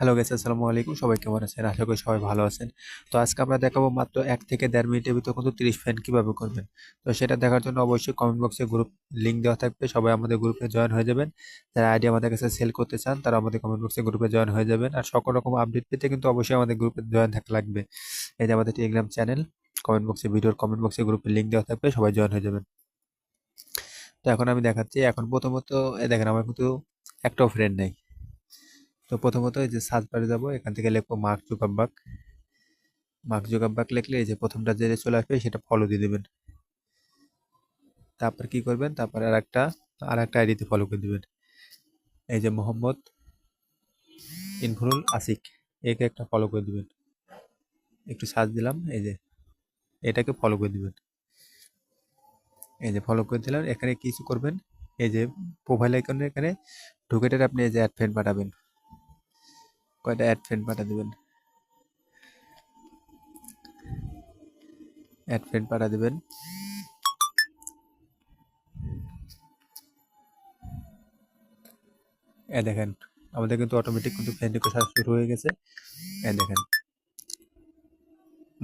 Hello guys, আসসালামু আলাইকুম। সবাই কেমন আছেন? আশা করি সবাই ভালো আছেন। তো আজকে আমরা দেখাবো মাত্র ১ থেকে ১.৫ মিনিটের ভিতর কিন্তু ৩০ ফ্যান কিভাবে করবেন। তো সেটা দেখার জন্য অবশ্যই কমেন্ট বক্সে গ্রুপ লিংক দেওয়া থাকবে। সবাই আমাদের গ্রুপে জয়েন হয়ে যাবেন। যারা আইডি আমাদের কাছে সেল করতে চান তারা আমাদের কমেন্ট বক্সে গ্রুপে জয়েন হয়ে যাবেন। আর সকল রকম আপডেট পেতে কিন্তু অবশ্যই আমাদের গ্রুপে জয়েন থাকা লাগবে। এই যে আমাদের টেলিগ্রাম চ্যানেল, ভিডিওর কমেন্ট বক্সে গ্রুপের লিংক দেওয়া থাকবে। সবাই জয়েন হয়ে যাবেন। তো এখন আমি দেখাচ্ছি। এখন প্রথমত দেখেন আমার কিন্তু একটাও ফ্রেন্ড নেই। তো প্রথমত এই যে সার্চ বারে যাবো, এখান থেকে লিখবো মার্ক জুকারবার্গ লিখলে এই যে প্রথমটা যে চলে আসবে সেটা ফলো দিয়ে দেবেন। তারপর কি করবেন, তারপর আর একটা আইডিতে ফলো করে দিবেন। এই যে মোহাম্মদ ইনফুরুল আসিক, একে একটা ফলো করে দিবেন। একটু সার্চ দিলাম, এই যে এটাকে ফলো করে দিবেন। এই যে ফলো করে দিলাম। এখানে কিছু করবেন, এই যে প্রোফাইল আইকনের এখানে ঢুকে আপনি এই যে অ্যাড ফ্রেন্ড পাঠাবেন। কয়টা অ্যাড ফ্রেন্ড পাঠা দিবেন, অ্যাড ফ্রেন্ড পাঠা দিবেন। দেখেন আমাদের কিন্তু অটোমেটিক কিন্তু ফ্রেন্ড রিকোয়েস্ট আসা শুরু হয়ে গেছে। দেখেন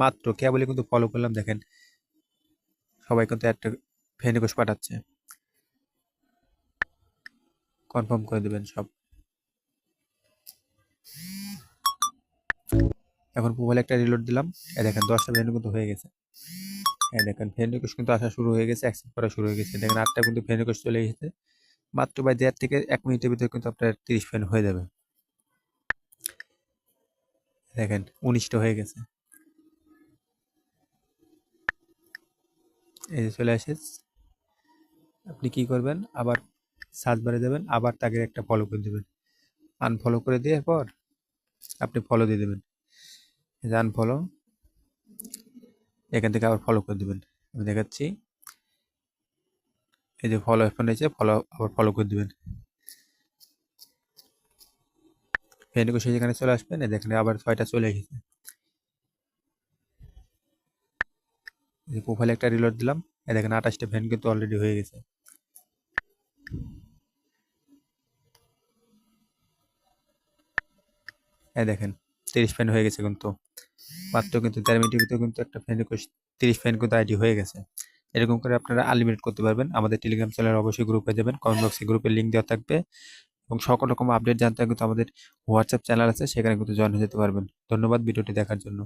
মাত্র কেবলই কিন্তু ফলো করলাম, দেখেন সবাই কিন্তু একটা ফ্রেন্ড রিকোয়েস্ট পাঠাচ্ছে। কনফার্ম করে দেবেন সব। এখন মোবাইলে একটা রিলোড দিলাম। দেখেন 10টা ফ্রেন্ড কিন্তু হয়ে গেছে। দেখেন ফ্রেন্ড রিকোয়েস্ট কিন্তু আসা শুরু হয়ে গেছে, অ্যাকসেপ্ট করা শুরু হয়ে গেছে। দেখেন 8টা কিন্তু ফ্রেন্ড রিকোয়েস্ট চলে গেছে। মাত্র বাই 1.5 থেকে 1 মিনিটের ভিতরে কিন্তু আপনার 30 ফ্রেন্ড হয়ে যাবে। দেখেন 19টা হয়ে গেছে। এই যে চলে আসে। আপনি কি করবেন, আবার সার্চ বারে যাবেন, আবার তাকে একটা ফলো করে দেবেন। আনফলো করে দেওয়ার পর আপনি ফলো দিয়ে দেবেন। এই যে আনফলো, এখান থেকে আবার ফলো করে দেবেন। আমি দেখাচ্ছি। এই যে ফলো এখন এসে আবার ফলো করে দিবেন। ফ্রেন্ড রিকোয়েস্ট এখানে চলে আসবেন। এই দেখেন আবার 6টা চলে এসেছে। এই যে প্রোফাইলে একটা রিলোড দিলাম। এই দেখেন 28টা ফ্রেন্ড কিন্তু অলরেডি হয়ে গেছে। এই দেখেন 30 ফ্রেন্ড হয়ে গেছে কিন্তু মাত্র কিন্তু 1.5 মিনিটের ভিতরে কিন্তু একটা ফ্রেন্ড রিকোয়েস্ট 30 ফ্রেন্ড কিন্তু আইডি হয়ে গেছে। এরকম করে আপনারা আনলিমিটেড করতে পারবেন। আমাদের টেলিগ্রাম চ্যানেল অবশ্যই গ্রুপে যাবেন, কমেন্ট বক্সে গ্রুপের লিঙ্ক দেওয়া থাকবে। এবং সকল রকম আপডেট জানতে কিন্তু আমাদের হোয়াটসঅ্যাপ চ্যানেল আছে, সেখানে কিন্তু জয়েন হয়ে যেতে পারবেন। ধন্যবাদ ভিডিওটি দেখার জন্য।